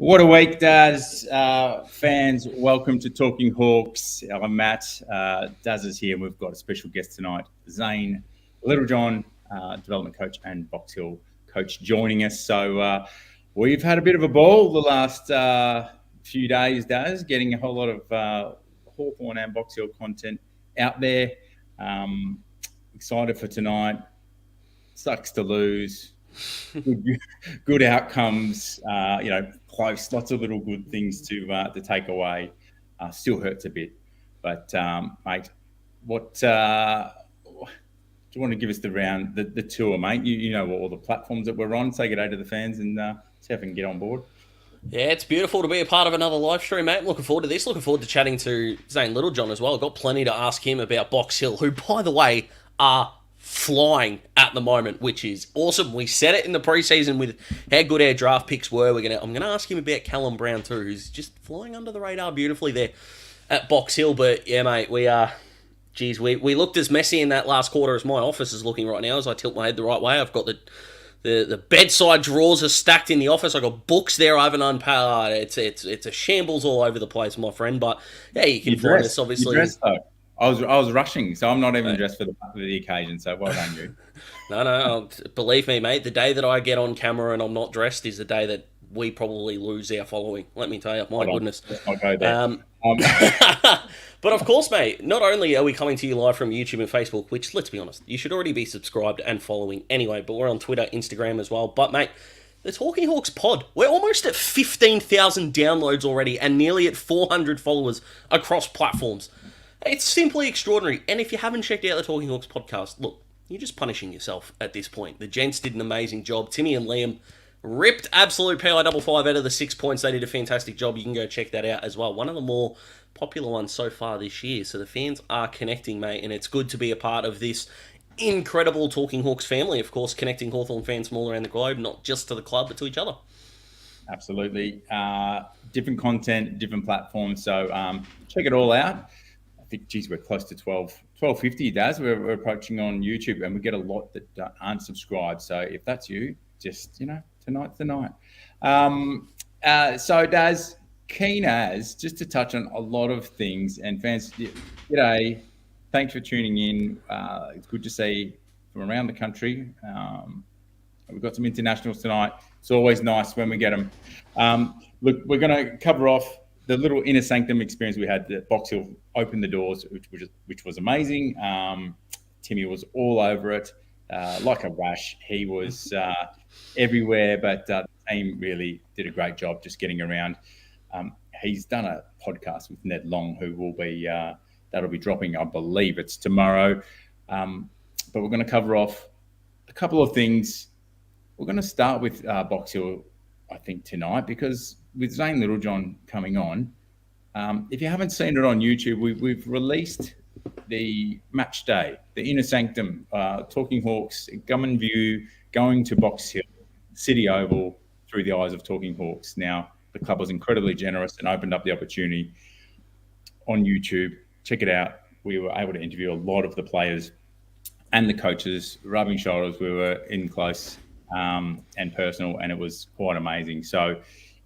What a week, Daz. Fans, welcome to Talking Hawks. I'm Matt. Daz is here. We've got a special guest tonight, Zane Littlejohn, development coach and Box Hill coach, joining us. So we've had a bit of a ball the last few days, Daz, getting a whole lot of Hawthorn and Box Hill content out there. Excited for tonight. Sucks to lose. Good outcomes, close, lots of little good things to take away. Still hurts a bit, but mate, what do you want to give us the tour, mate? You know all the platforms that we're on. Take it out to the fans and see if we can get on board. Yeah, it's beautiful to be a part of another live stream, mate. Looking forward to this. Looking forward to chatting to Zane Littlejohn as well. I've got plenty to ask him about Box Hill, who, by the way, are flying at the moment, which is awesome. We said it in the preseason with how good our draft picks were. I'm gonna ask him about Callum Brown too, who's just flying under the radar beautifully there at Box Hill. But yeah, mate, we looked as messy in that last quarter as my office is looking right now as I tilt my head the right way. I've got the bedside drawers are stacked in the office. I got books there I haven't unpacked. It's a shambles all over the place, my friend. But yeah, you can find us obviously. You dressed, though. I was rushing, so I'm not even dressed for the occasion, so well done you. No, believe me, mate, the day that I get on camera and I'm not dressed is the day that we probably lose our following. Let me tell you, my goodness. I'll go there. But of course, mate, not only are we coming to you live from YouTube and Facebook, which, let's be honest, you should already be subscribed and following anyway, but we're on Twitter, Instagram as well. But, mate, the Talking Hawks pod, we're almost at 15,000 downloads already and nearly at 400 followers across platforms. It's simply extraordinary. And if you haven't checked out the Talking Hawks podcast, look, you're just punishing yourself at this point. The gents did an amazing job. Timmy and Liam ripped absolute PI55 out of the 6 points. They did a fantastic job. You can go check that out as well. One of the more popular ones so far this year. So the fans are connecting, mate, and it's good to be a part of this incredible Talking Hawks family, of course, connecting Hawthorn fans from all around the globe, not just to the club, but to each other. Absolutely. Different content, different platforms. So check it all out. I think, geez, we're close to 1250, Daz. We're approaching on YouTube, and we get a lot that aren't subscribed. So if that's you, just, tonight's the night. So, Daz, keen as, just to touch on a lot of things, and fans, g'day. Thanks for tuning in. It's good to see from around the country. We've got some internationals tonight. It's always nice when we get them. Look, we're going to cover off the little inner sanctum experience we had. That Box Hill opened the doors, which was amazing. Timmy was all over it, like a rash. He was everywhere, but the team really did a great job just getting around. He's done a podcast with Ned Long, who will be that'll be dropping, I believe it's tomorrow. But we're going to cover off a couple of things. We're going to start with Box Hill, I think, tonight, because with Zane Littlejohn coming on, if you haven't seen it on YouTube, we've released the match day, the inner sanctum, Talking Hawks, Gummin View, going to Box Hill, City Oval, through the eyes of Talking Hawks. Now, the club was incredibly generous and opened up the opportunity on YouTube. Check it out. We were able to interview a lot of the players and the coaches, rubbing shoulders. We were in close and personal, and it was quite amazing. So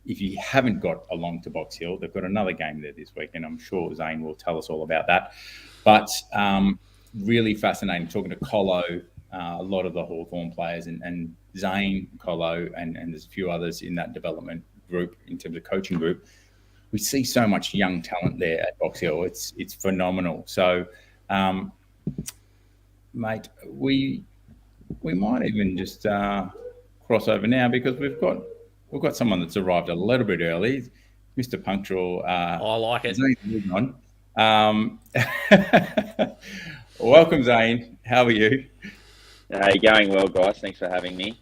if you haven't got along to Box Hill, they've got another game there this week, and I'm sure Zane will tell us all about that. But really fascinating talking to Colo, a lot of the Hawthorn players, and Zane, Colo, and there's a few others in that development group, in terms of coaching group. We see so much young talent there at Box Hill. It's phenomenal. So, mate, we might even just cross over now, because we've got someone that's arrived a little bit early, Mr. Punctual. I like it. Zane, welcome, Zane. How are you? Going well, guys. Thanks for having me.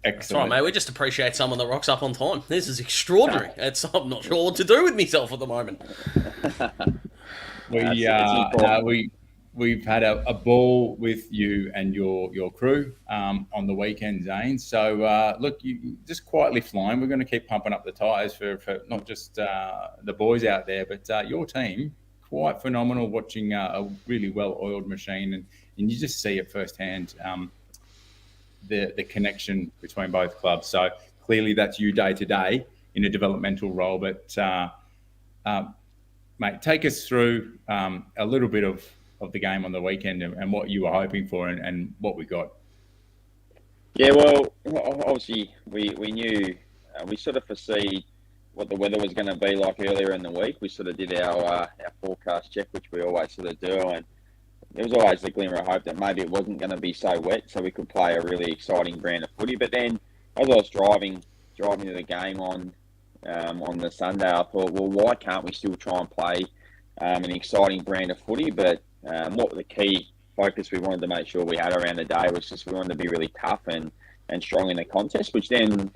Excellent. That's right, mate. We just appreciate someone that rocks up on time. This is extraordinary. I'm not sure what to do with myself at the moment. We've had a ball with you and your crew on the weekend, Zane. So, look, you just quietly flying. We're going to keep pumping up the tyres for not just the boys out there, but your team. Quite phenomenal, watching a really well-oiled machine, and you just see it firsthand, the connection between both clubs. So clearly that's you day to day in a developmental role. But mate, take us through a little bit of the game on the weekend and what you were hoping for and what we got. Yeah, well, obviously we knew, we sort of foresee what the weather was going to be like earlier in the week. We sort of did our forecast check, which we always sort of do, and there was always the glimmer of hope that maybe it wasn't going to be so wet, so we could play a really exciting brand of footy. But then, as I was driving to the game on the Sunday, I thought, well, why can't we still try and play an exciting brand of footy? But what the key focus we wanted to make sure we had around the day was just we wanted to be really tough and strong in the contest, which then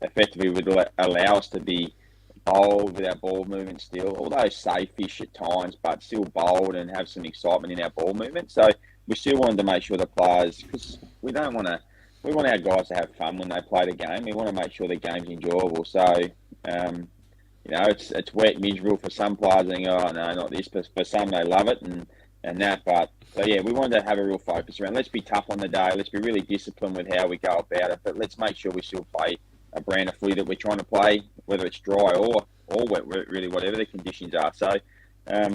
effectively would allow us to be bold with our ball movement still, although safe-ish at times, but still bold and have some excitement in our ball movement. So we still wanted to make sure the players, because we want our guys to have fun when they play the game. We want to make sure the game's enjoyable. So, it's wet, miserable for some players and go, oh no, not this, but for some they love it and that. But so yeah, we wanted to have a real focus around, let's be tough on the day, let's be really disciplined with how we go about it, but let's make sure we still play a brand of footy that we're trying to play, whether it's dry or wet, really whatever the conditions are. So, I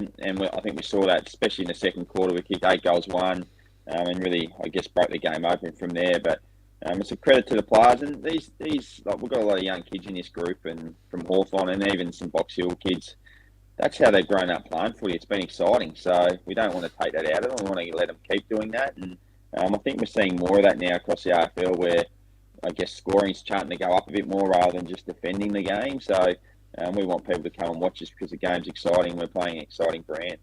think we saw that, especially in the second quarter. We kicked 8 goals, won, and really, I guess, broke the game open from there. But it's a credit to the players, and these we've got a lot of young kids in this group, and from Hawthorn and even some Box Hill kids. That's how they've grown up playing footy. It's been exciting, so we don't want to take that out of them. We want to let them keep doing that, and I think we're seeing more of that now across the AFL, where I guess scoring's starting to go up a bit more rather than just defending the game. So we want people to come and watch us because the game's exciting. We're playing an exciting brand.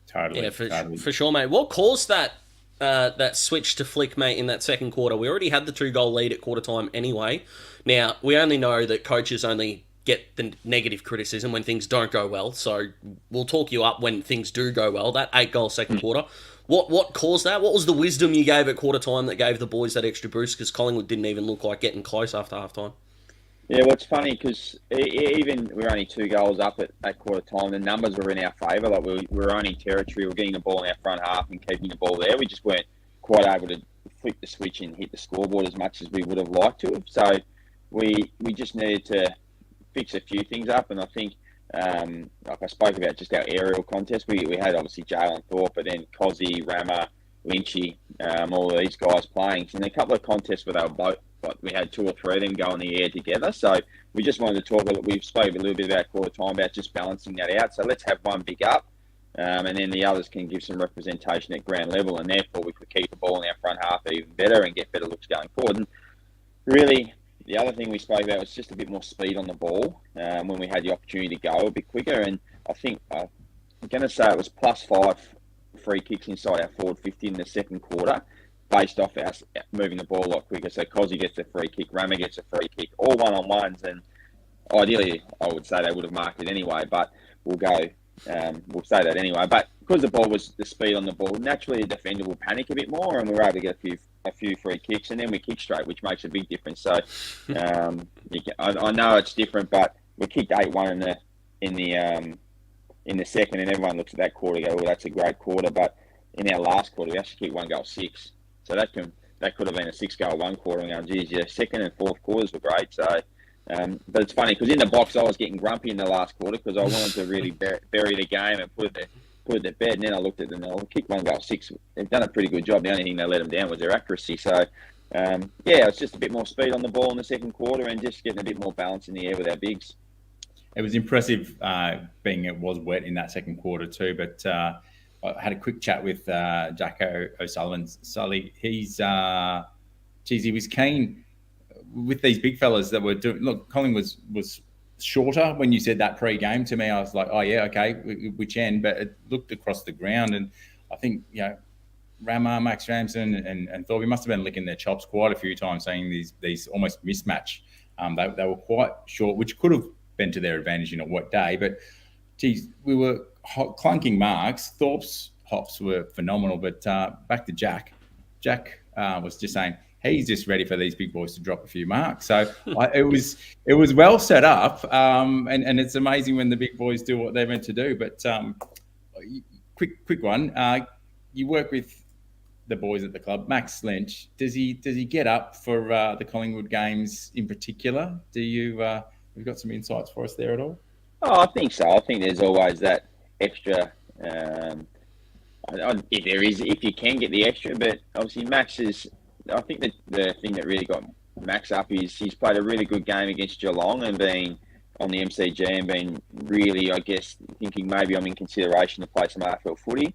Totally. Yeah, for sure, mate. What caused that switch to flick, mate, in that second quarter? We already had the 2-goal lead at quarter time anyway. Now, we only know that coaches only get the negative criticism when things don't go well, so we'll talk you up when things do go well. That 8-goal second quarter, what caused that? What was the wisdom you gave at quarter time that gave the boys that extra boost? Because Collingwood didn't even look like getting close after half time. Yeah, well, it's funny because even we were only 2 goals up at quarter time, the numbers were in our favour. Like we were owning territory, we were getting the ball in our front half and keeping the ball there. We just weren't quite able to flick the switch and hit the scoreboard as much as we would have liked to have. So we just needed to fix a few things up, and I think, like I spoke about, just our aerial contest. We had obviously Jalen Thorpe, but then Cozzy, Rammer, Lynchy, all of these guys playing. And a couple of contests where they were both, like we had 2 or 3 of them go in the air together. So we just wanted to talk. We spoke a little bit about quarter time about just balancing that out. So let's have one big up, and then the others can give some representation at ground level, and therefore we could keep the ball in our front half even better and get better looks going forward. And really, the other thing we spoke about was just a bit more speed on the ball when we had the opportunity to go a bit quicker. And I think I'm going to say it was +5 free kicks inside our forward 50 in the second quarter, based off us moving the ball a lot quicker. So Cozzy gets a free kick, Rammer gets a free kick, all one-on-ones. And ideally, I would say they would have marked it anyway, but we'll say that anyway. But because the ball was the speed on the ball, naturally the defender will panic a bit more, and we were able to get a few free kicks, and then we kick straight, which makes a big difference. So I know it's different, but we kicked 8-1 in the second, and everyone looks at that quarter and go, "Oh, that's a great quarter." But in our last quarter, we actually kicked 1 goal 6, so that could have been a 6-goal 1 quarter. And going, geez, yeah, second and fourth quarters were great. So. But it's funny because in the box I was getting grumpy in the last quarter because I wanted to really bury the game and put it to bed. And then I looked at them and I kicked 1 goal 6. They've done a pretty good job. The only thing they let them down was their accuracy. So it's just a bit more speed on the ball in the second quarter and just getting a bit more balance in the air with our bigs. It was impressive, being it was wet in that second quarter too. But I had a quick chat with Jacko O'Sullivan. Sully, he was keen with these big fellas that were doing. Look, Colin was shorter when you said that pre-game to me. I was like, oh yeah, okay, which end? But it looked across the ground, and I think Rammer, Max Ramsden, and Thorpe must have been licking their chops quite a few times, saying these almost mismatch. They were quite short, which could have been to their advantage in a wet day. But geez, we were clunking marks. Thorpe's hops were phenomenal. But back to Jack. Jack was just saying, he's just ready for these big boys to drop a few marks. So it was well set up, and it's amazing when the big boys do what they're meant to do. But quick one, you work with the boys at the club, Max Lynch, does he get up for the Collingwood games in particular? Do you have you got some insights for us there at all? Oh, I think so. I think there's always that extra. If you can get the extra, but obviously Max is. I think that the thing that really got Max up is he's played a really good game against Geelong and being on the MCG and been really, I guess, thinking maybe I'm in consideration to play some AFL footy.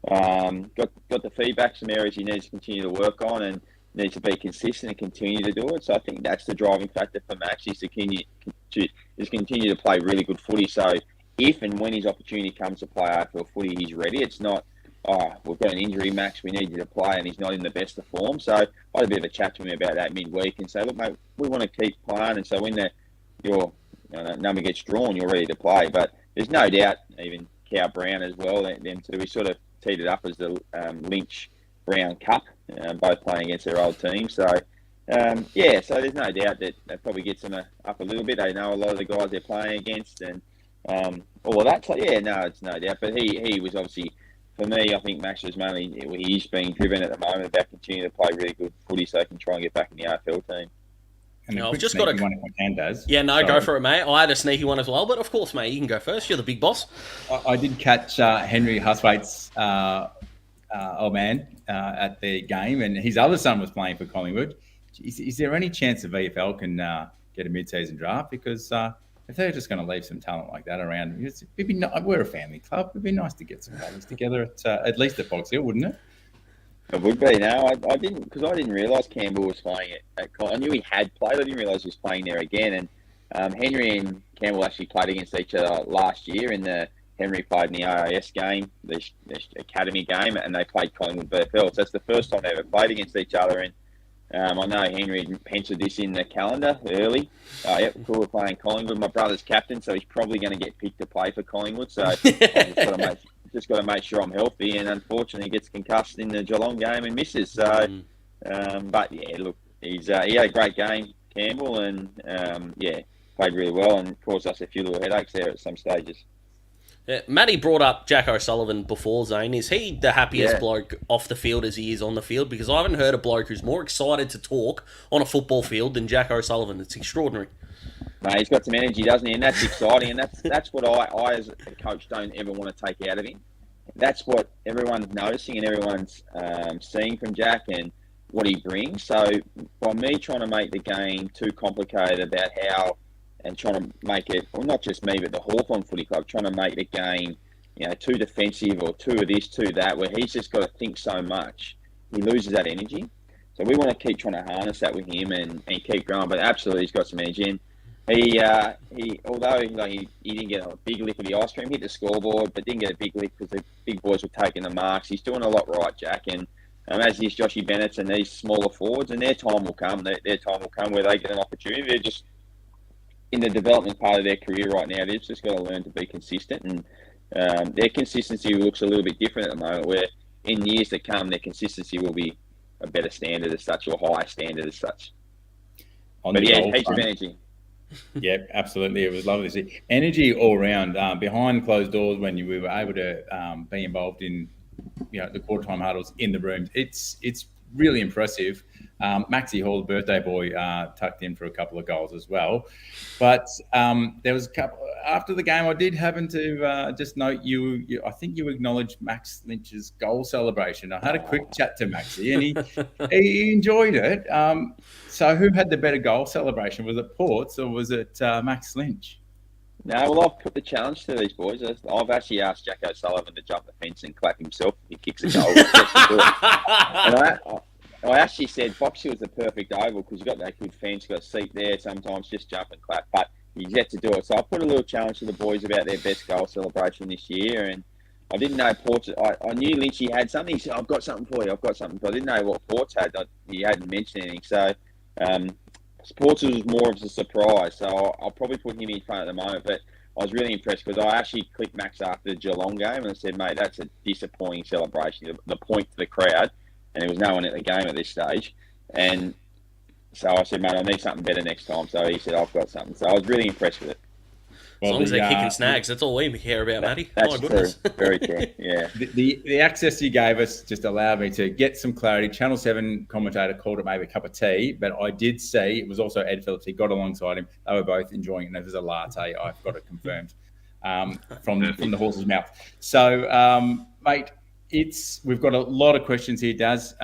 Got the feedback, some areas he needs to continue to work on and needs to be consistent and continue to do it. So I think that's the driving factor for Max is to continue to play really good footy. So if and when his opportunity comes to play AFL footy, he's ready. It's not, we've got an injury, Max, we need you to play, and he's not in the best of form. So I had a bit of a chat to him about that midweek and say, look, mate, we want to keep playing. And so when your number gets drawn, you're ready to play. But there's no doubt, even Cow Brown as well, them two, we sort of teed it up as the Lynch Brown Cup, both playing against their old team. So, so there's no doubt that probably gets them up a little bit. They know a lot of the guys they're playing against and all of that. So, it's no doubt. But he was obviously, for me, I think Max was mainly, he's being driven at the moment about continuing to play really good footy so he can try and get back in the AFL team. And I've just got one if I can, Daz. Yeah, no, go for it, mate. I had a sneaky one as well, but of course, mate, you can go first. You're the big boss. I did catch Henry Huswaite's old man at the game, and his other son was playing for Collingwood. Is there any chance the VFL can get a mid-season draft? Because if they're just going to leave some talent like that around, we're a family club. It'd be nice to get some buddies together at least at Box Hill, wouldn't it? It would be. No, I didn't, because I didn't realise Campbell was playing at I knew he had played. I didn't realise he was playing there again. And Henry and Campbell actually played against each other last year in the Henry played in the AIS game, the academy game, and they played Collingwood VFL. So that's the first time they ever played against each other. And I know Henry had penciled this in the calendar early. Cool, we're playing Collingwood. My brother's captain, so he's probably going to get picked to play for Collingwood. So I've just got to make sure I'm healthy. And unfortunately, he gets concussed in the Geelong game and misses. So, but yeah, look, he had a great game, Campbell, and played really well and caused us a few little headaches there at some stages. Yeah, Matty brought up Jack O'Sullivan before, Zane. Is he the happiest bloke off the field as he is on the field? Because I haven't heard a bloke who's more excited to talk on a football field than Jack O'Sullivan. It's extraordinary. Mate, he's got some energy, doesn't he? And that's exciting. And that's what I as a coach don't ever want to take out of him. That's what everyone's noticing and everyone's seeing from Jack and what he brings. So by me trying to make the game too complicated about how and trying to make it, well, not just me, but the Hawthorn Footy Club, trying to make the game, too defensive or too of this, too that, where he's just got to think so much, he loses that energy. So we want to keep trying to harness that with him and keep growing. But absolutely, he's got some energy. And although he didn't get a big lick of the ice cream, hit the scoreboard, but didn't get a big lick because the big boys were taking the marks. He's doing a lot right, Jack. And as is Joshy Bennett and these smaller forwards, and their time will come. Their time will come where they get an opportunity. They're just in the development part of their career right now. They've just got to learn to be consistent, and their consistency looks a little bit different at the moment, where in years to come their consistency will be a better standard as such, or higher standard as such. Heaps of energy. Yeah, absolutely. It was lovely to see. Energy all around, behind closed doors when we were able to be involved in the quarter time huddles in the rooms. It's really impressive. Maxie Hall, the birthday boy, tucked in for a couple of goals as well. But there was a couple after the game. I did happen to just note I think you acknowledged Max Lynch's goal celebration. I had a quick chat to Maxie, and he enjoyed it. So who had the better goal celebration? Was it Ports or was it Max Lynch? No, well, I've put the challenge to these boys. I've actually asked Jack O'Sullivan to jump the fence and clap himself if he kicks a goal. And I actually said Box Hill's the perfect oval because you've got that good fence, you've got a seat there, sometimes just jump and clap, but he's yet to do it. So I put a little challenge to the boys about their best goal celebration this year, and I didn't know Ports. I knew Lynchy had something. He said, I've got something for you. I didn't know what Ports had. He hadn't mentioned anything. So Ports was more of a surprise. So I'll probably put him in front at the moment, but I was really impressed because I actually clicked Max after the Geelong game and I said, mate, that's a disappointing celebration. The point to the crowd, and there was no one at the game at this stage. And so I said, mate, I need something better next time. So he said, I've got something. So I was really impressed with it. As long as they're kicking snags, that's all we care about, Matty. That's My goodness. true. Very true. Yeah. The access you gave us just allowed me to get some clarity. Channel 7 commentator called it maybe a cup of tea, but I did see it was also Ed Phillips. He got alongside him. They were both enjoying it, and it was a latte. I've got it confirmed from the horse's mouth. So, mate, we've got a lot of questions here, Daz.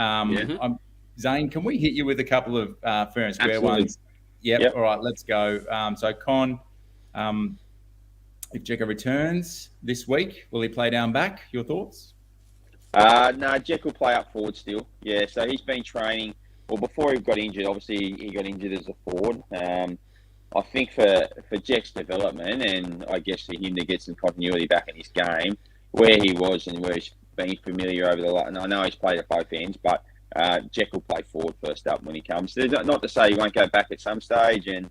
Zane, can we hit you with a couple of fair and square ones? Yep. All right, let's go. So, Con, if Jekka returns this week, will he play down back? Your thoughts? No, Jack will play up forward still. Yeah, so he's been training. Well, before he got injured, obviously he got injured as a forward. I think for Jack's development, and I guess for him to get some continuity back in his game, where he was and where he's been familiar over the last, and I know he's played at both ends, but Jack will play forward first up when he comes. Not to say he won't go back at some stage, and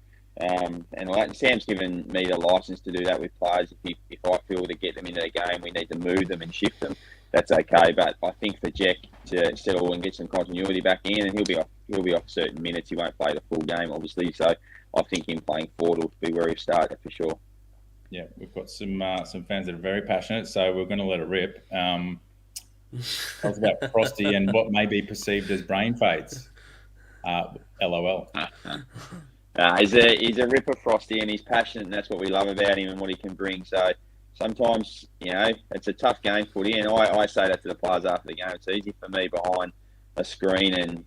Sam's given me the license to do that with players. If I feel to get them into the game, we need to move them and shift them. That's okay. But I think for Jack to settle and get some continuity back in, and he'll be off certain minutes. He won't play the full game, obviously. So I think him playing forward will be where he started for sure. Yeah, we've got some fans that are very passionate, so we're going to let it rip. Talk about Frosty and what may be perceived as brain fades. LOL. He's a ripper, Frosty, and he's passionate, and that's what we love about him and what he can bring. So sometimes, it's a tough game footy, and I say that to the players after the game. It's easy for me behind a screen and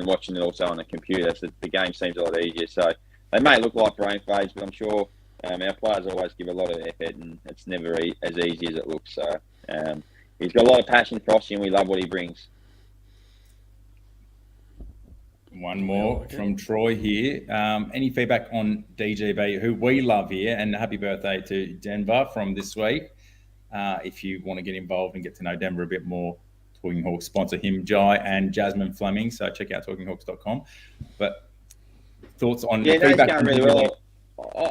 watching it also on the computer. So the game seems a lot easier. So they may look like brain fades, but I'm sure our players always give a lot of effort, and it's never as easy as it looks. So he's got a lot of passion, Frosty, and we love what he brings. One more from Troy here. Any feedback on DGB, who we love here, and happy birthday to Denver from this week. If you want to get involved and get to know Denver a bit more, Talking Hawks sponsor him, Jai and Jasmine Fleming. So check out talkinghawks.com. But thoughts on feedback? He's going really well.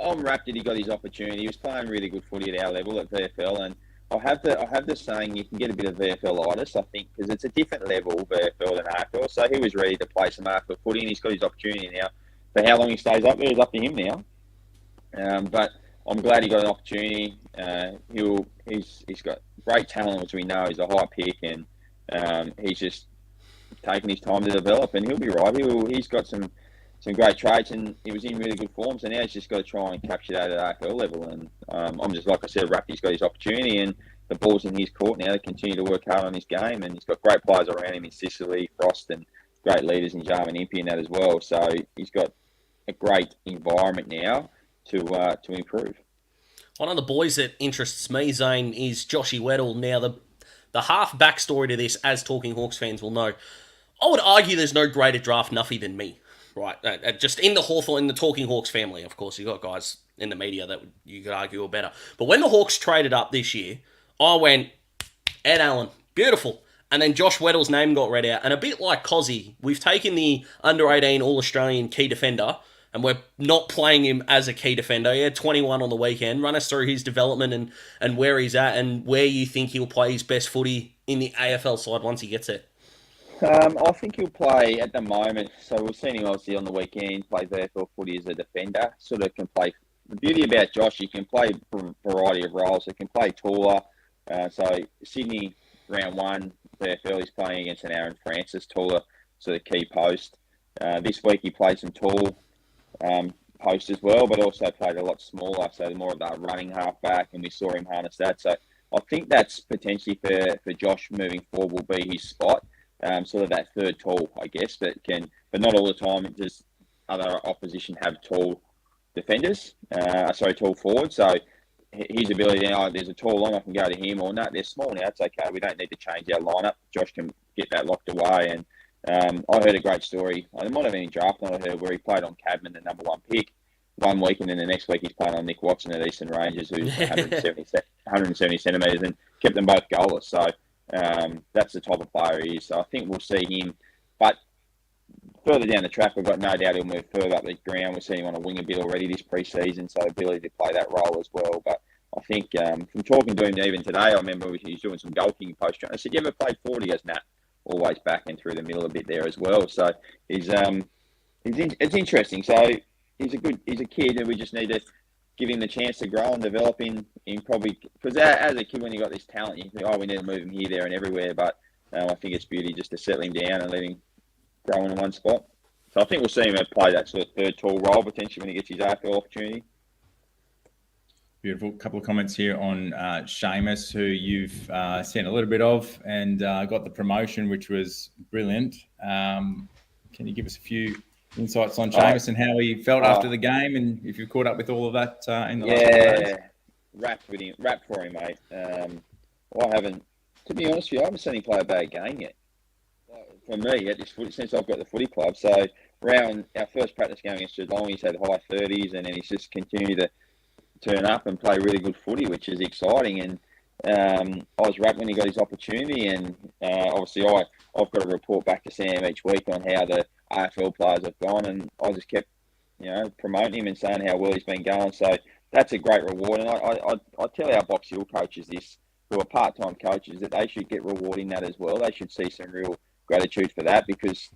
I'm wrapped that he got his opportunity. He was playing really good footy at our level at VFL, and I have the saying you can get a bit of VFL-itis, I think, because it's a different level VFL than AFL. So he was ready to play some AFL footy, and he's got his opportunity now. For how long he stays up there is up to him now. But I'm glad he got an opportunity. He's got great talent, which we know. He's a high pick, and he's just taking his time to develop, and he'll be right. He's got some great traits, and he was in really good form. So now he's just got to try and capture that at AFL level. And I'm just, like I said, wrapped. He's got his opportunity, and the ball's in his court now to continue to work hard on his game. And he's got great players around him in Sicily, Frost, and great leaders in Jarman Impey and that as well. So he's got a great environment now to improve. One of the boys that interests me, Zane, is Joshy Weddle. Now, the half backstory to this, as Talking Hawks fans will know, I would argue there's no greater draft nuffy than me. Right, just in the Hawthorn, in the Talking Hawks family, of course, you've got guys in the media that you could argue are better. But when the Hawks traded up this year, I went, Ed Allen, beautiful. And then Josh Weddle's name got read out. And a bit like Cozzy, we've taken the under-18 All-Australian key defender, and we're not playing him as a key defender. He had 21 on the weekend. Run us through his development and where he's at, and where you think he'll play his best footy in the AFL side once he gets there. I think he'll play at the moment. So we've seen him obviously on the weekend play VFL footy as a defender. Sort of can play. The beauty about Josh, he can play a variety of roles. He can play taller. So Sydney round 1 VFL, he's playing against an Aaron Francis, taller sort of key post. This week he played some tall post as well, but also played a lot smaller. So more of that running halfback, and we saw him harness that. So I think that's potentially for Josh moving forward will be his spot. Sort of that third tall, I guess, but not all the time. Does other opposition have tall defenders? Tall forwards. So his ability now, there's a tall long, I can go to him, or no, they're small now. It's okay. We don't need to change our lineup. Josh can get that locked away. And I heard a great story. I might have been in draft. I heard where he played on Cadman, the number 1 pick, 1 week, and then the next week he's playing on Nick Watson at Eastern Rangers, who's 170 centimetres, and kept them both goalless. So. That's the type of player he is. So I think we'll see him. But further down the track, we've got no doubt he'll move further up the ground. We've seen him on a wing a bit already this pre-season, so ability to play that role as well. But I think from talking to him even today, I remember he was doing some goal kicking post-train. I said, "You ever played forward?" He goes, "Nah." Always back and through the middle a bit there as well. So it's interesting. So he's a kid, and we just need to give him the chance to grow and develop in probably, because as a kid when you got this talent, you think, oh, we need to move him here, there, and everywhere. But I think it's beauty just to settle him down and let him grow in one spot. So I think we'll see him play that sort of third tall role potentially when he gets his AFL opportunity. Beautiful. Couple of comments here on Seamus, who you've seen a little bit of and got the promotion, which was brilliant. Can you give us a few insights on Seamus and how he felt after the game, and if you've caught up with all of that in the last couple of days? Wrapped for him, mate. I haven't, to be honest with you, I haven't seen him play a bad game yet. For me, at this footy, since I've got the footy club. So around our first practice game against Geelong, he's had high 30s, and then he's just continued to turn up and play really good footy, which is exciting. And I was wrapped when he got his opportunity, and obviously I've got to report back to Sam each week on how the AFL players have gone, and I just kept, promoting him and saying how well he's been going. So that's a great reward, and I tell our Box Hill coaches this, who are part-time coaches, that they should get reward in that as well. They should see some real gratitude for that, because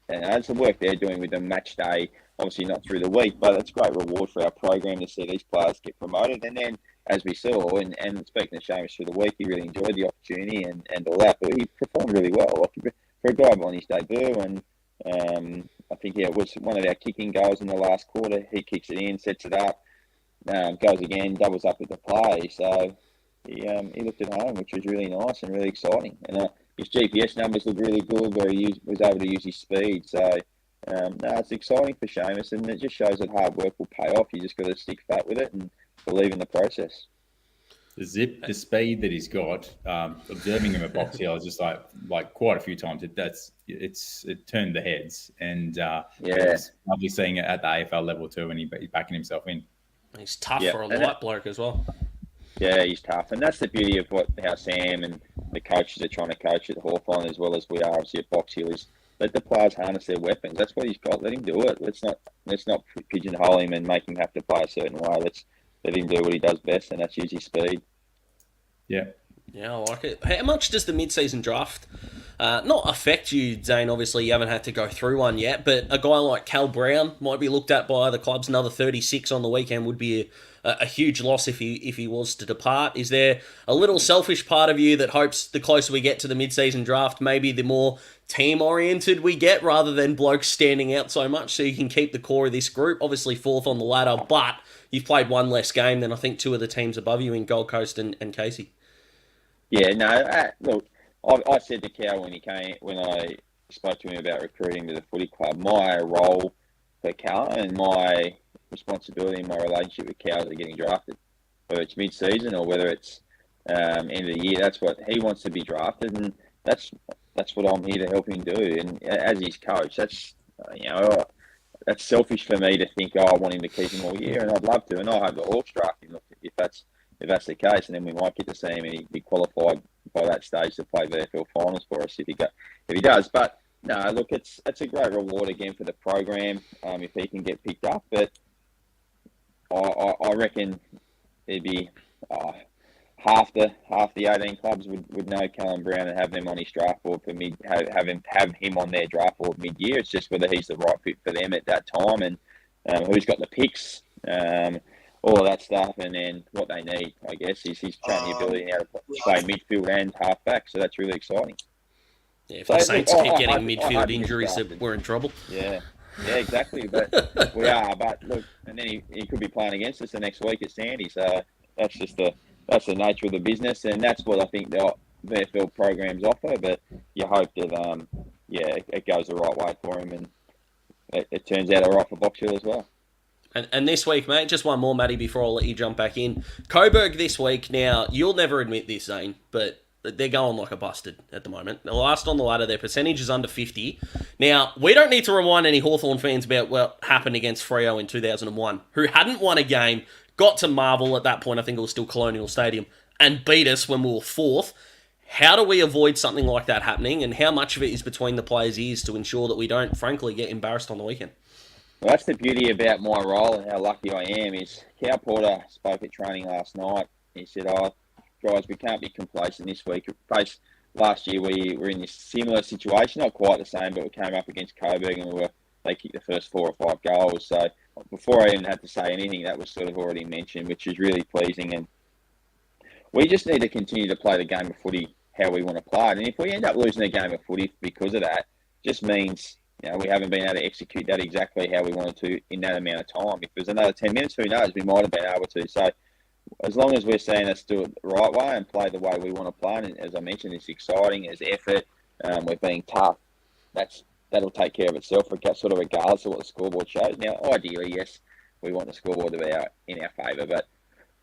it's the work they're doing with the match day, obviously not through the week, but it's great reward for our program to see these players get promoted. And then, as we saw, and speaking to Seamus through the week, he really enjoyed the opportunity and all that, but he performed really well. Like, for a guy on his debut, and I think it was one of our kicking goals in the last quarter. He kicks it in, sets it up, goes again, doubles up with the play. So he looked at home, which was really nice and really exciting. And his GPS numbers look really good, where he was able to use his speed. So it's exciting for Seamus, and it just shows that hard work will pay off. You just got to stick fat with it and believe in the process. The zip, the speed that he's got, observing him at Box Hill, just like quite a few times, it turned the heads, and it's lovely seeing it at the AFL level too, and he's backing himself in. He's tough for a light bloke as well. Yeah, he's tough, and that's the beauty of how Sam and the coaches are trying to coach at Hawthorn, as well as we are obviously at Box Hill, is let the players harness their weapons. That's what he's got. Let him do it. Let's not pigeonhole him and make him have to play a certain way. Let's let him do what he does best, and that's use his speed. Yeah. Yeah, I like it. How much does the mid-season draft not affect you, Zane? Obviously, you haven't had to go through one yet, but a guy like Cal Brown might be looked at by other clubs. Another 36 on the weekend would be a huge loss if he was to depart. Is there a little selfish part of you that hopes the closer we get to the mid-season draft, maybe the more team-oriented we get, rather than blokes standing out so much, so you can keep the core of this group? Obviously, fourth on the ladder, but you've played one less game than I think two of the teams above you in Gold Coast and Casey. Yeah, no, look, I said to Cal when I spoke to him about recruiting to the footy club, my role for Cal and my responsibility and my relationship with Cal is getting drafted, whether it's mid-season or whether it's end of the year. That's what he wants, to be drafted, and that's what I'm here to help him do. And as his coach, that's that's selfish for me to think, I want him to keep him all year, and I'd love to, and I hope the Hawks draft him if that's the case, and then we might get to see him and he'd be qualified by that stage to play the AFL finals for us if he does. But no, look, it's a great reward again for the program if he can get picked up. But I reckon there'd be half the 18 clubs would know Callum Brown and have them on his draft board for have him on their draft board mid-year. It's just whether he's the right fit for them at that time, and who's got the picks. All of that stuff, and then what they need, I guess, is he's shown the ability now to play midfield and halfback, so that's really exciting. Yeah, if the Saints keep getting midfield injuries, we're in trouble. Yeah, exactly, but we are. But look, and then he could be playing against us the next week at Sandy, so that's just that's the nature of the business, and that's what I think the VFL programs offer. But you hope that it goes the right way for him, and it turns out all right for Box Hill as well. And this week, mate, just one more, Matty, before I'll let you jump back in. Coburg this week. Now, you'll never admit this, Zane, but they're going like a busted at the moment. They're last on the ladder. Their percentage is under 50. Now, we don't need to remind any Hawthorn fans about what happened against Freo in 2001, who hadn't won a game, got to Marvel at that point, I think it was still Colonial Stadium, and beat us when we were fourth. How do we avoid something like that happening, and how much of it is between the players' ears to ensure that we don't, frankly, get embarrassed on the weekend? Well, that's the beauty about my role and how lucky I am. Is Cow Porter spoke at training last night. He said, guys, we can't be complacent this week. Last year we were in this similar situation, not quite the same, but we came up against Coburg and they kicked the first 4 or 5 goals. So before I even had to say anything, that was sort of already mentioned, which is really pleasing. And we just need to continue to play the game of footy how we want to play it. And if we end up losing a game of footy because of that, just means we haven't been able to execute that exactly how we wanted to in that amount of time. If there's another 10 minutes, who knows? We might have been able to. So as long as we're seeing us do it the right way and play the way we want to play, and as I mentioned, it's exciting, there's effort, we're being tough, that'll take care of itself, sort of regardless of what the scoreboard shows. Now, ideally, yes, we want the scoreboard in our favour, but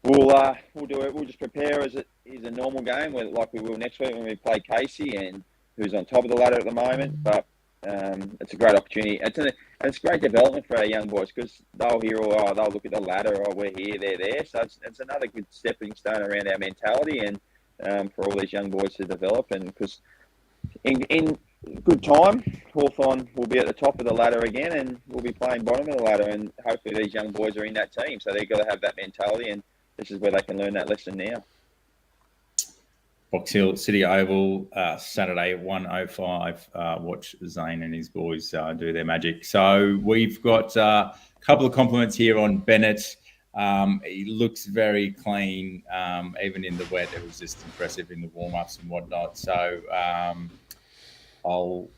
we'll do it. We'll just prepare as it is a normal game, like we will next week when we play Casey, and who's on top of the ladder at the moment. But it's a great opportunity. It's great development for our young boys, because they'll look at the ladder, we're here, they're there. So it's another good stepping stone around our mentality, and for all these young boys to develop. And because in good time, Hawthorn will be at the top of the ladder again, and we'll be playing bottom of the ladder. And hopefully these young boys are in that team, so they've got to have that mentality, and this is where they can learn that lesson now. Box Hill City Oval, Saturday at 1:05. Watch Zane and his boys do their magic. So we've got a couple of compliments here on Bennett. He looks very clean, even in the wet. It was just impressive in the warm-ups and whatnot. So I'll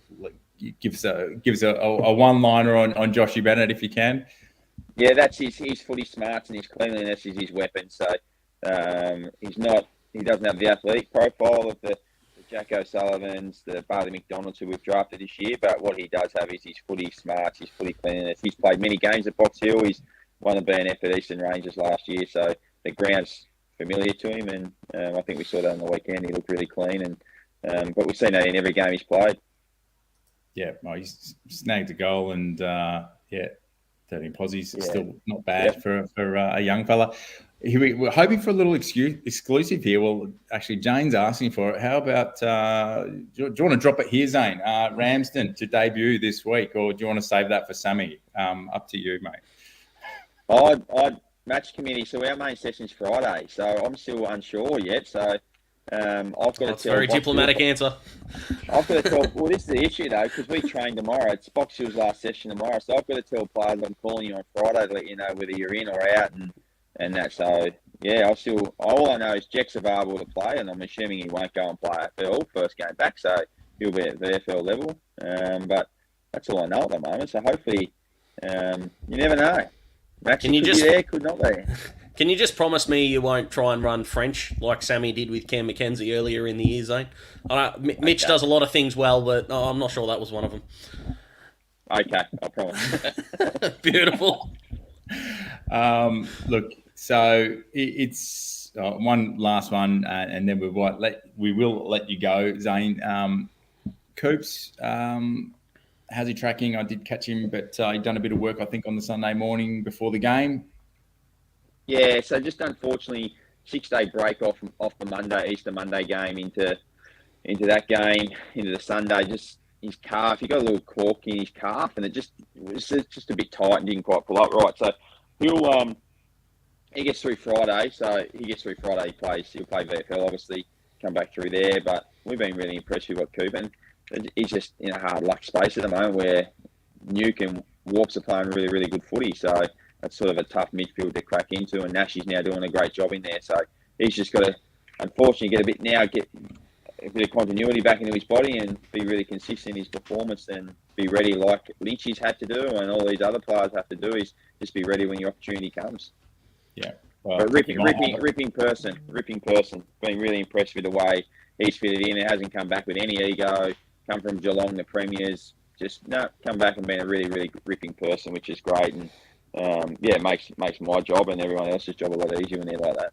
give us a one-liner on Joshy Bennett if you can. Yeah, that's his footy smarts and his cleanliness is his weapon. So he doesn't have the athletic profile of the Jack O'Sullivans, the Barley McDonalds who we've drafted this year, but what he does have is his footy smarts, his footy cleanliness. He's played many games at Box Hill. He's won the BNF at Eastern Rangers last year, so the ground's familiar to him, and I think we saw that on the weekend. He looked really clean, but we've seen that in every game he's played. Yeah, well, he's snagged a goal, and 13 posies, still not bad for a young fella. We're hoping for a little exclusive here. Well, actually, Jane's asking for it. How about, do you want to drop it here, Zane? Ramsden to debut this week, or do you want to save that for Sammy? Up to you, mate. I'd match committee, so our main session's Friday, so I'm still unsure yet. So I've got to tell. Very diplomatic answer. I've got to tell. Well, this is the issue though, because we train tomorrow. It's Box Hill's last session tomorrow, so I've got to tell players I'm calling you on Friday to let you know whether you're in or out, and that. So yeah, all I know is Jack's available to play, and I'm assuming he won't go and play AFL first game back, so he'll be at the AFL level. But that's all I know at the moment. So hopefully, you never know. Max could be there, could not be. Can you just promise me you won't try and run French like Sammy did with Cam McKenzie earlier in the year, Zane? Mitch does a lot of things well, but I'm not sure that was one of them. Okay, I promise. Beautiful. Look, so it's one last one, and then we will let you go, Zane. Coops, how's he tracking? I did catch him, but he'd done a bit of work, I think, on the Sunday morning before the game. Yeah, so just unfortunately, 6-day break off the Easter Monday game into that game, into the Sunday. Just his calf, he got a little cork in his calf, and it was just a bit tight and didn't quite pull up right. So he gets through Friday. He'll play VFL, obviously, come back through there. But we've been really impressed with what Coop, and he's just in a hard luck space at the moment where Nuke and Warps are playing really, really good footy. So that's sort of a tough midfield to crack into, and Nash is now doing a great job in there. So he's just got to, unfortunately, get a bit of continuity back into his body and be really consistent in his performance and be ready like Lynch's had to do and all these other players have to do, is just be ready when your opportunity comes. Yeah. Well, but ripping person. Been really impressed with the way he's fitted in. It hasn't come back with any ego. Come from Geelong, the Premiers. Come back and been a really, really ripping person, which is great. And it makes my job and everyone else's job a lot easier when they're like that.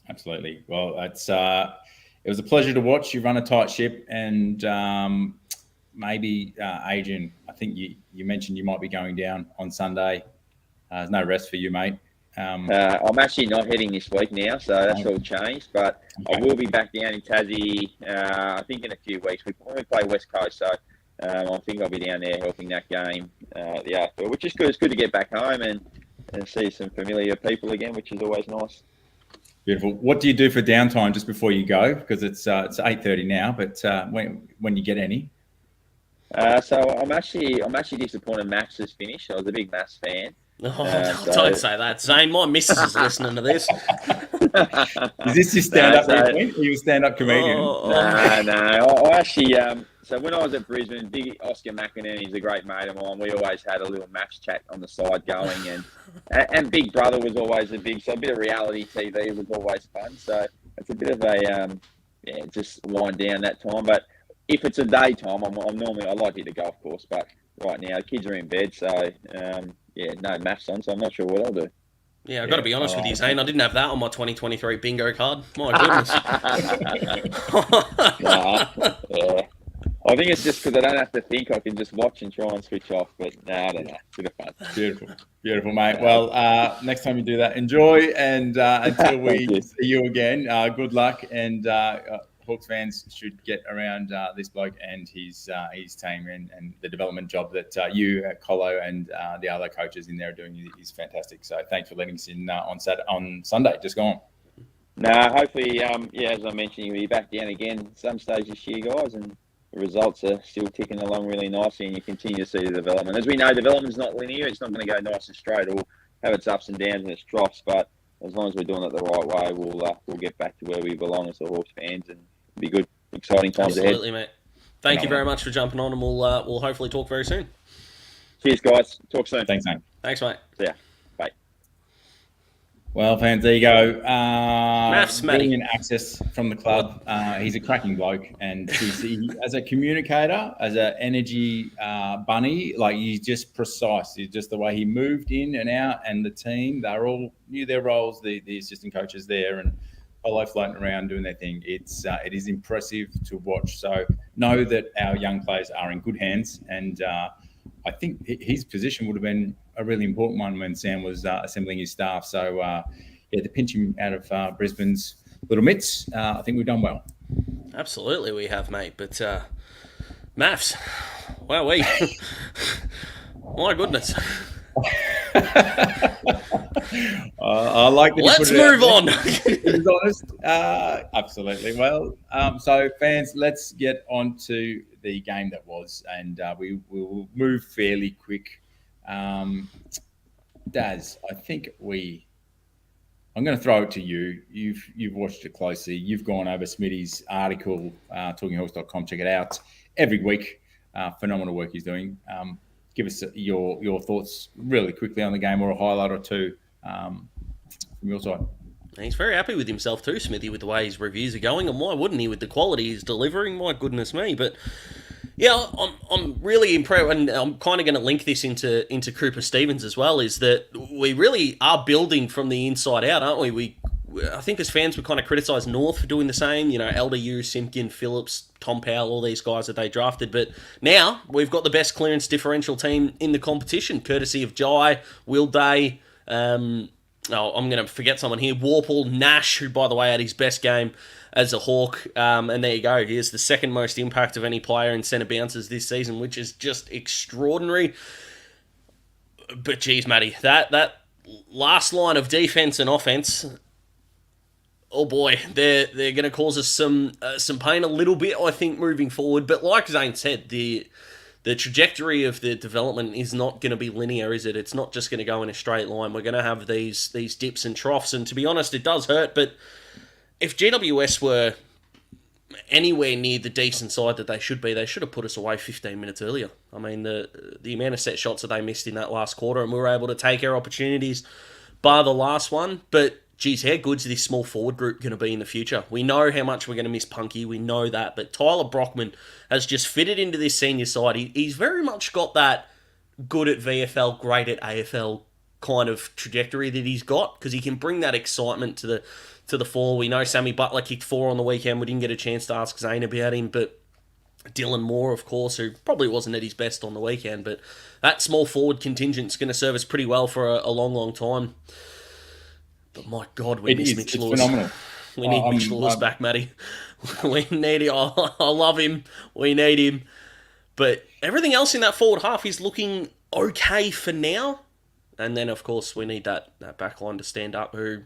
Absolutely. Well, it was a pleasure to watch. You run a tight ship, and maybe Adrian, I think you mentioned you might be going down on Sunday. There's no rest for you, mate. I'm actually not heading this week now, so that's all changed. But okay. I will be back down in Tassie, I think in a few weeks. We play West Coast, so I think I'll be down there helping that game, the AFL, which is good. It's good to get back home and see some familiar people again, which is always nice. Beautiful. What do you do for downtime just before you go? Because it's 8:30 now, but when you get any? So I'm actually disappointed Max has finished. I was a big Max fan. Oh, don't say that, Zane. My missus is listening to this. Is this your stand-up routine? Are you a stand-up comedian? No. I actually, so when I was at Brisbane, big Oscar McInerney is a great mate of mine. We always had a little match chat on the side going, and Big Brother was always so a bit of reality TV was always fun. So it's a bit of a, just wind down that time. But if it's a daytime, I'm normally, I like to hit the golf course, but right now the kids are in bed, so no maths on, so I'm not sure what I'll do. Yeah, I've got to be honest with you, Zane. I didn't have that on my 2023 bingo card. My goodness. Yeah. I think it's just because I don't have to think. I can just watch and try and switch off. But no, I don't know. It's a bit of fun. Beautiful, mate. Well, next time you do that, enjoy. And until we see you again, good luck. And Hawks fans should get around this bloke and his team and the development job that you, Colo, and the other coaches in there are doing is fantastic. So thanks for letting us in on Sunday. Just go on. No, hopefully, as I mentioned, you'll be back down again some stage this year, guys, and the results are still ticking along really nicely, and you continue to see the development. As we know, development's not linear. It's not going to go nice and straight. It'll have its ups and downs and its troughs, but as long as we're doing it the right way, we'll get back to where we belong as the Hawks fans, and it'll be good, exciting times ahead. Absolutely, mate. Thank you very much for jumping on, and we'll hopefully talk very soon. Cheers, guys. Talk soon. Thanks, mate. Thanks, mate. See ya. Bye. Well, fans, there you go. Maths, Matty. Brilliant access from the club. He's a cracking bloke, and he, as a communicator, as an energy bunny, like he's just precise. He's just the way he moved in and out, and the team, they all knew their roles. The assistant coaches there, and Polo floating around doing their thing. It is impressive to watch. So know that our young players are in good hands, and I think his position would have been a really important one when Sam was assembling his staff. So, to pinch him out of Brisbane's little mitts, I think we've done well. Absolutely, we have, mate. But maths, wow, my goodness. I like that. Let's move on. To be honest, absolutely. Well, so fans, let's get on to the game that was, and we will move fairly quick. Daz, I think I'm going to throw it to you. You've watched it closely. You've gone over Smitty's article, talkinghawks.com. Check it out every week. Phenomenal work he's doing. Give us your thoughts really quickly on the game, or a highlight or two from your side. He's very happy with himself too, Smithy, with the way his reviews are going, and why wouldn't he with the quality he's delivering? My goodness me! But yeah, I'm really impressed, and I'm kind of going to link this into Cooper Stevens as well. Is that we really are building from the inside out, aren't we? I think as fans we kind of criticised North for doing the same. You know, LDU, Simpkin, Phillips, Tom Powell, all these guys that they drafted. But now we've got the best clearance differential team in the competition, courtesy of Jai, Will Day. I'm going to forget someone here. Warple, Nash, who, by the way, had his best game as a Hawk. And there you go. He has the second most impact of any player in centre bounces this season, which is just extraordinary. But, geez, Matty, that last line of defence and offence, oh boy, they're going to cause us some pain a little bit, I think, moving forward. But like Zane said, the trajectory of the development is not going to be linear, is it? It's not just going to go in a straight line. We're going to have these dips and troughs, and to be honest, it does hurt. But if GWS were anywhere near the decent side that they should be, they should have put us away 15 minutes earlier. I mean, the amount of set shots that they missed in that last quarter, and we were able to take our opportunities bar the last one. But geez, how good's this small forward group going to be in the future? We know how much we're going to miss Punky. We know that. But Tyler Brockman has just fitted into this senior side. He's very much got that good at VFL, great at AFL kind of trajectory that he's got, because he can bring that excitement to the fore. We know Sammy Butler kicked 4 on the weekend. We didn't get a chance to ask Zane about him, but Dylan Moore, of course, who probably wasn't at his best on the weekend. But that small forward contingent's going to serve us pretty well for a long, long time. But my God, we miss Mitch Lewis. Phenomenal. We need Mitch Lewis back, Matty. We need him. I love him. We need him. But everything else in that forward half is looking okay for now. And then, of course, we need that back line to stand up, who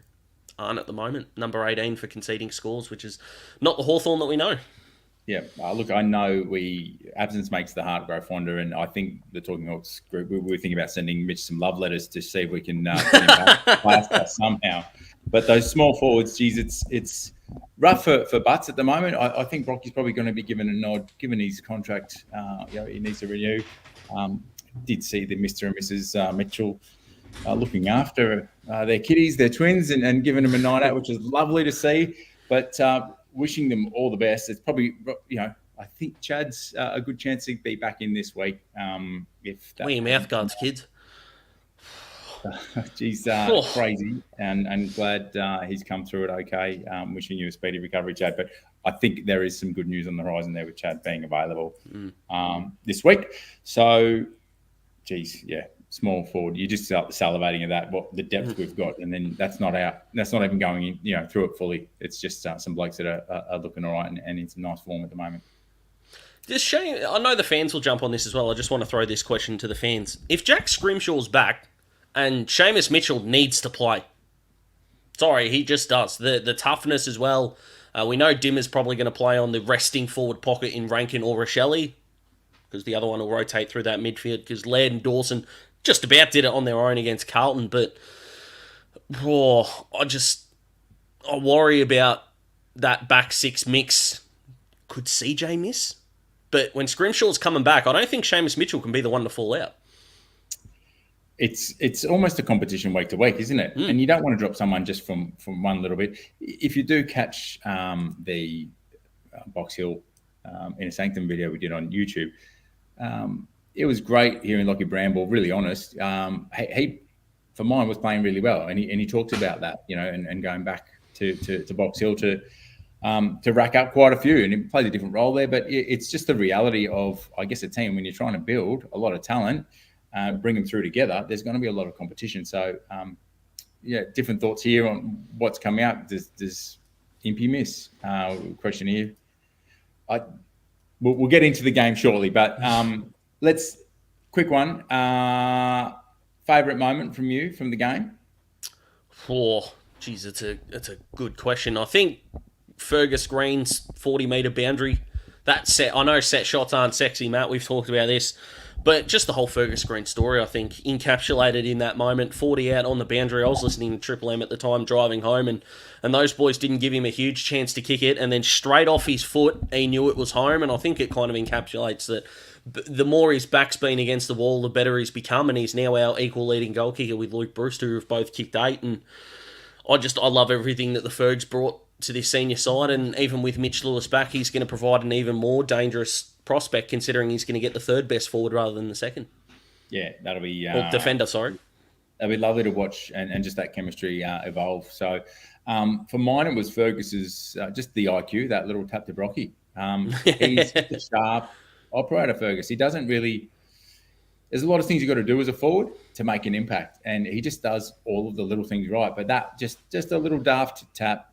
aren't at the moment. Number 18 for conceding scores, which is not the Hawthorn that we know. Yeah, look, I know absence makes the heart grow fonder, and I think the Talking Hawks group, we were thinking about sending Mitch some love letters to see if we can get him back past us somehow. But those small forwards, geez, it's rough for Butts at the moment. I think Brocky's probably going to be given a nod, given his contract. He needs to renew. Did see the Mr. and Mrs. Mitchell looking after their kiddies, their twins, and giving them a night out, which is lovely to see. But wishing them all the best. It's probably, I think Chad's a good chance to be back in this week. If Wear your mouth guards, kids. Geez, crazy, and glad he's come through it okay. Wishing you a speedy recovery, Chad. But I think there is some good news on the horizon there with Chad being available this week. So, geez, yeah, small forward. You just start salivating at that, what the depth we've got, and then that's not out. That's not even going in, through it fully. It's just some blokes that are looking all right and in some nice form at the moment. I know the fans will jump on this as well. I just want to throw this question to the fans. If Jack Scrimshaw's back and Seamus Mitchell needs to play, sorry, he just does. The toughness as well. We know Dimmer's probably going to play on the resting forward pocket in Rankin or Rochelle, because the other one will rotate through that midfield, because Laird and Dawson just about did it on their own against Carlton. But I worry about that back six mix. Could CJ miss? But when Scrimshaw's coming back, I don't think Seamus Mitchell can be the one to fall out. It's almost a competition week to week, isn't it? And you don't want to drop someone just from one little bit. If you do catch the Box Hill in a Sanctum video we did on YouTube, it was great hearing Lachie Bramble, really honest. He, for mine, was playing really well. And he talked about that, and going back to Box Hill to rack up quite a few. And he played a different role there. But it's just the reality of, I guess, a team when you're trying to build a lot of talent, bring them through together, there's going to be a lot of competition. So, different thoughts here on what's coming out. Does Impey miss? Question here. We'll get into the game shortly, but let's quick one. Favourite moment from you from the game? Geez, it's a good question. I think Fergus Green's 40-metre boundary. That set. I know set shots aren't sexy, Matt. We've talked about this. But just the whole Fergus Green story, I think, encapsulated in that moment. 40 out on the boundary. I was listening to Triple M at the time, driving home, and those boys didn't give him a huge chance to kick it. And then straight off his foot, he knew it was home. And I think it kind of encapsulates that the more his back's been against the wall, the better he's become. And he's now our equal leading goal kicker with Luke Brewster, who have both kicked 8. And I love everything that the Fergs brought to this senior side. And even with Mitch Lewis back, he's going to provide an even more dangerous prospect, considering he's going to get the third best forward rather than the second. Yeah, that'll be... or defender, sorry. That'll be lovely to watch and just that chemistry evolve. So for mine, it was Fergus's, just the IQ, that little tap to Brocky. He's a sharp operator, Fergus. He doesn't really... There's a lot of things you've got to do as a forward to make an impact, and he just does all of the little things right. But that, just a little daft tap,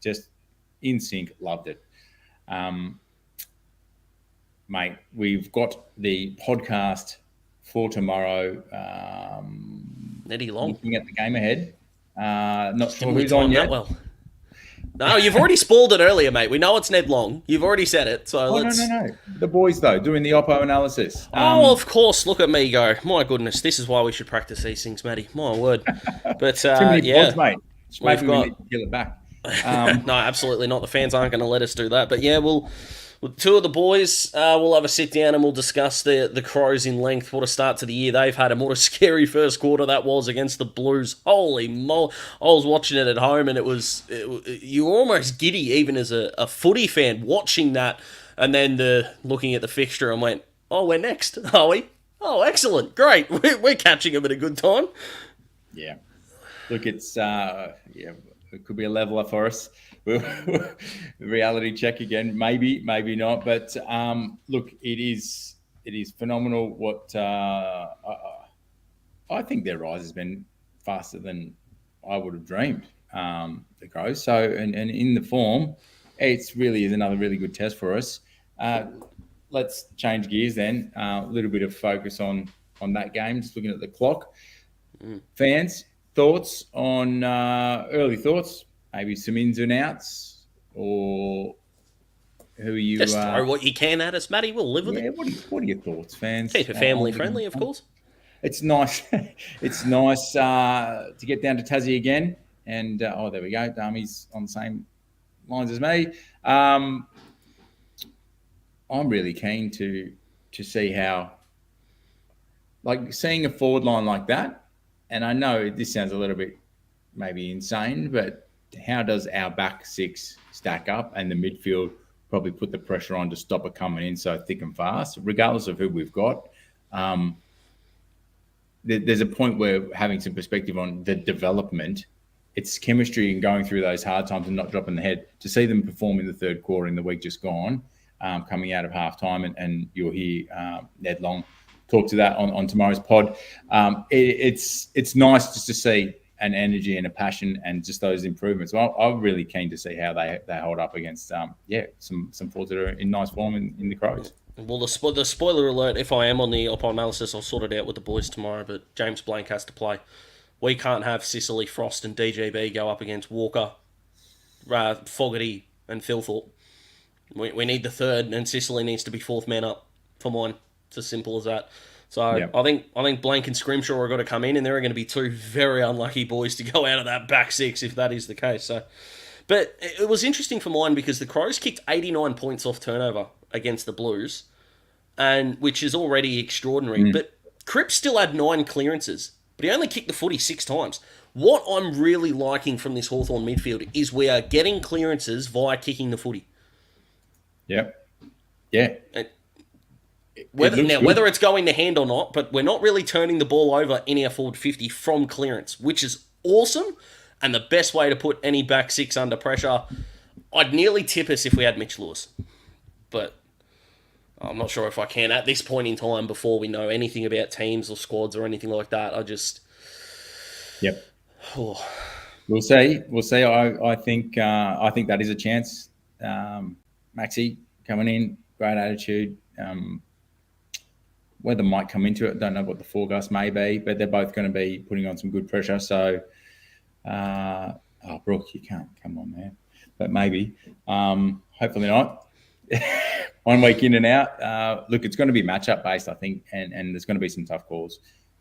just in sync, loved it. Mate, we've got the podcast for tomorrow. Netty Long. Looking at the game ahead. Not sure who's on yet. Well. No, you've already spoiled it earlier, mate. We know it's Ned Long. You've already said it. So No. The boys, though, doing the Oppo analysis. Of course. Look at me go. My goodness. This is why we should practice these things, Matty. My word. But, too many pods, mate. Maybe we need to kill it back. No, absolutely not. The fans aren't going to let us do that. But, yeah, two of the boys, we'll have a sit down and we'll discuss the Crows in length. What a start to the year they've had, and what a scary first quarter that was against the Blues. Holy moly. I was watching it at home, and you were almost giddy even as a footy fan watching that, and then looking at the fixture and went, oh, we're next, are we? Oh, excellent. Great. We're catching them at a good time. Yeah. Look, it's it could be a leveler for us. Reality check again, maybe not. But look, it is phenomenal. What I think their rise has been faster than I would have dreamed. The Crows. So and in the form, it's really is another really good test for us. Let's change gears then. A little bit of focus on that game. Just looking at the clock. Fans, thoughts on early thoughts? Maybe some ins and outs, or who are you? Just throw what you can at us, Matty. We'll live with it. What are your thoughts, fans? Keep it family friendly, of course. It's nice. It's nice to get down to Tassie again. And there we go. Dami's on the same lines as me. I'm really keen to see how, like, seeing a forward line like that. And I know this sounds a little bit maybe insane, but how does our back six stack up and the midfield probably put the pressure on to stop it coming in so thick and fast, regardless of who we've got? There's a point where having some perspective on the development, it's chemistry and going through those hard times and not dropping the head. To see them perform in the third quarter in the week just gone, coming out of halftime, and you'll hear Ned Long talk to that on tomorrow's pod. It's nice just to see an energy and a passion and just those improvements. Well, I'm really keen to see how they hold up against some forwards that are in nice form in the Crows. Well, the spoiler alert, if I am on the Oppo analysis, I'll sort it out with the boys tomorrow, but James Blank has to play. We can't have Sicily, Frost and DGB go up against Walker, Fogarty and Philthorpe. We need the third, and Sicily needs to be fourth man up for mine. It's as simple as that. So yep. I think Blank and Scrimshaw are going to come in, and there are going to be two very unlucky boys to go out of that back six if that is the case. So, but it was interesting for mine because the Crows kicked 89 points off turnover against the Blues, and which is already extraordinary. But Cripps still had 9 clearances, but he only kicked the footy 6 times. What I'm really liking from this Hawthorn midfield is we are getting clearances via kicking the footy. Yep. Yeah. Whether it's going to hand or not, but we're not really turning the ball over in our forward 50 from clearance, which is awesome, and the best way to put any back six under pressure. I'd nearly tip us if we had Mitch Lewis, but I'm not sure if I can at this point in time before we know anything about teams or squads or anything like that. Yep. Oh. We'll see. I think that is a chance. Maxi coming in, great attitude. Weather might come into it. Don't know what the forecast may be, but they're both going to be putting on some good pressure. So, Brooke, you can't. Come on, man. But maybe. Hopefully not. 1 week in and out. Look, it's going to be matchup based, I think, and there's going to be some tough calls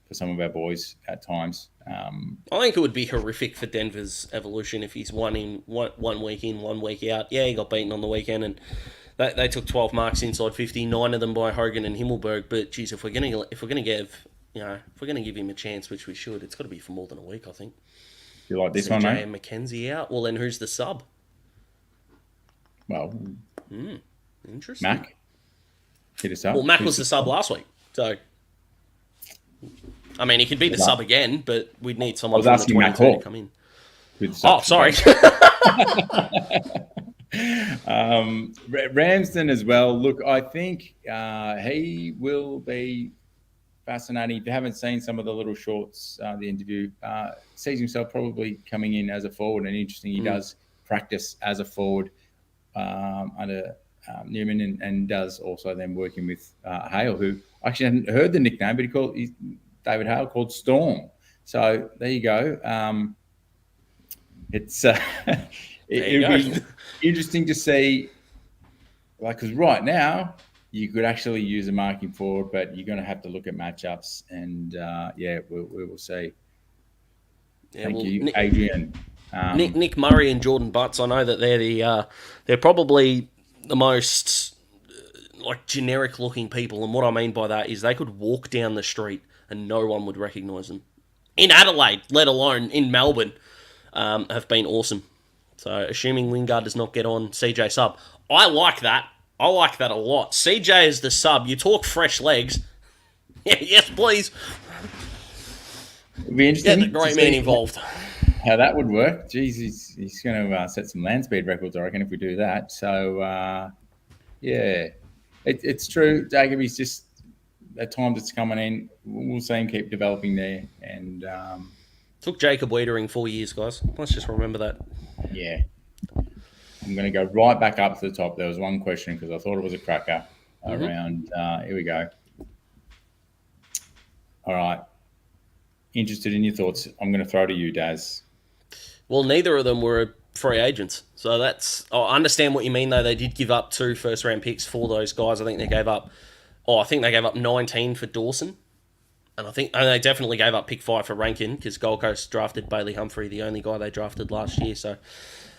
for some of our boys at times. I think it would be horrific for Denver's evolution if he's one week in, 1 week out. Yeah, he got beaten on the weekend, and they took 12 marks inside 50, 9 of them by Hogan and Himmelberg. But geez, if we're gonna give him a chance, which we should, it's got to be for more than a week, I think. You like this one, mate? and McKenzie out. Well, then who's the sub? Well, interesting. Mac. Hit us up. Well, Mac was the sub last week, so I mean he could be the sub again, but we'd need someone from the 22 to come in. Oh, sorry. Ramsden as well. Look, I think he will be fascinating. If you haven't seen some of the little shorts, the interview, sees himself probably coming in as a forward, and interesting. He does practice as a forward under Newman, and does also then working with Hale, who I actually hadn't heard the nickname, but he's David Hale, called Storm. So there you go. It's it'll be interesting to see, like, because right now you could actually use a marking forward, but you're going to have to look at matchups, and we will see. Yeah, Thank you, Adrian. Nick Murray and Jordan Butts. I know that they're probably the most generic looking people, and what I mean by that is they could walk down the street and no one would recognise them. In Adelaide, let alone in Melbourne, have been awesome. So, assuming Lingard does not get on CJ sub. I like that. I like that a lot. CJ is the sub. You talk fresh legs. Yes, please. It'd be interesting. Get the great man involved. How that would work. Jeez, he's going to set some land speed records, I reckon, if we do that. So, it's true. Jacoby's just, at times it's coming in. We'll see him keep developing there. And took Jacob Wiedering 4 years, guys. Let's just remember that. Yeah. I'm going to go right back up to the top. There was one question because I thought it was a cracker around. Here we go. All right. Interested in your thoughts. I'm going to throw to you, Daz. Well, neither of them were free agents. So I understand what you mean, though. They did give up 2 first-round picks for those guys. I think they gave up 19 for Dawson. And they definitely gave up pick 5 for Rankin, because Gold Coast drafted Bailey Humphrey, the only guy they drafted last year. So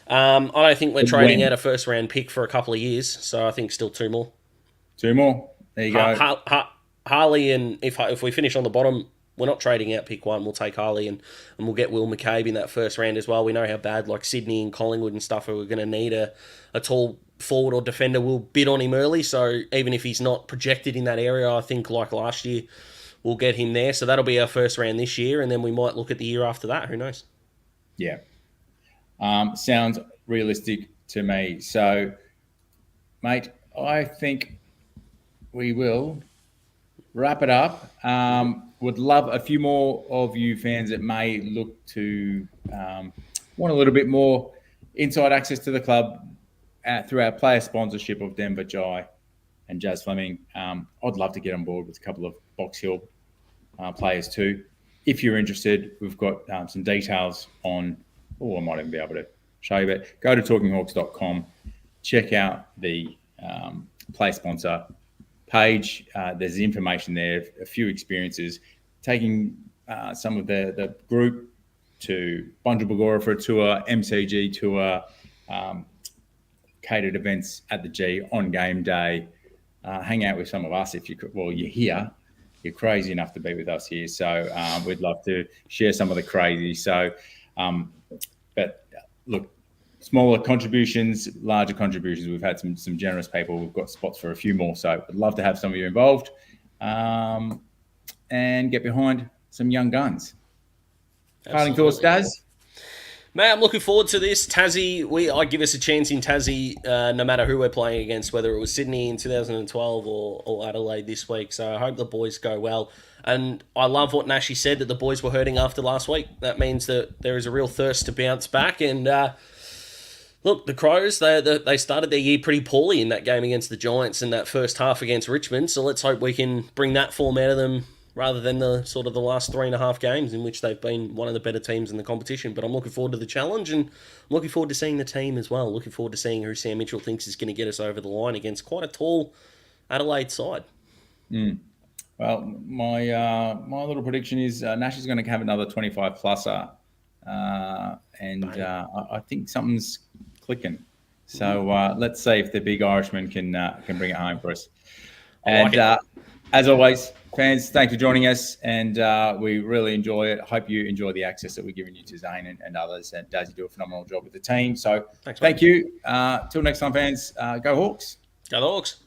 I don't think we're trading out a first-round pick for a couple of years. So I think still 2 more. 2 more. There you go. Harley, and if we finish on the bottom, we're not trading out pick 1. We'll take Harley, and we'll get Will McCabe in that first round as well. We know how bad like Sydney and Collingwood and stuff are. We're going to need a tall forward or defender. We'll bid on him early, so even if he's not projected in that area, I think like last year, we'll get him there. So that'll be our first round this year, and then we might look at the year after that. Who knows? Yeah. Sounds realistic to me. So, mate, I think we will wrap it up. Would love a few more of you fans that may look to want a little bit more inside access to the club through our player sponsorship of Denver Jai and Jazz Fleming. I'd love to get on board with a couple of Box Hill players too. If you're interested, we've got some details on, I might even be able to show you, but go to talkinghawks.com, check out the play sponsor page. There's information there, a few experiences, taking some of the group to Bunjil for a tour, MCG tour, catered events at the G on game day, hang out with some of us if you could. Well, you're here, you're crazy enough to be with us here, so we'd love to share some of the crazy. So, but look, smaller contributions, larger contributions. We've had some generous people. We've got spots for a few more, so I'd love to have some of you involved and get behind some young guns. Parting thoughts, Daz? Mate, I'm looking forward to this. Tassie, I give us a chance in Tassie, no matter who we're playing against, whether it was Sydney in 2012 or Adelaide this week. So I hope the boys go well. And I love what Nashi said, that the boys were hurting after last week. That means that there is a real thirst to bounce back. And look, the Crows, they started their year pretty poorly in that game against the Giants in that first half against Richmond. So let's hope we can bring that form out of them, rather than the sort of the last 3.5 games in which they've been one of the better teams in the competition. But I'm looking forward to the challenge, and I'm looking forward to seeing the team as well. Looking forward to seeing who Sam Mitchell thinks is going to get us over the line against quite a tall Adelaide side. Well, my little prediction is Nash is going to have another 25-pluser, and I think something's clicking. So let's see if the big Irishman can bring it home for us. And as always, fans, thanks for joining us, and we really enjoy it. Hope you enjoy the access that we're giving you to Zane and others, and Daz, you do a phenomenal job with the team. So thank you. Till next time, fans, go Hawks. Go the Hawks.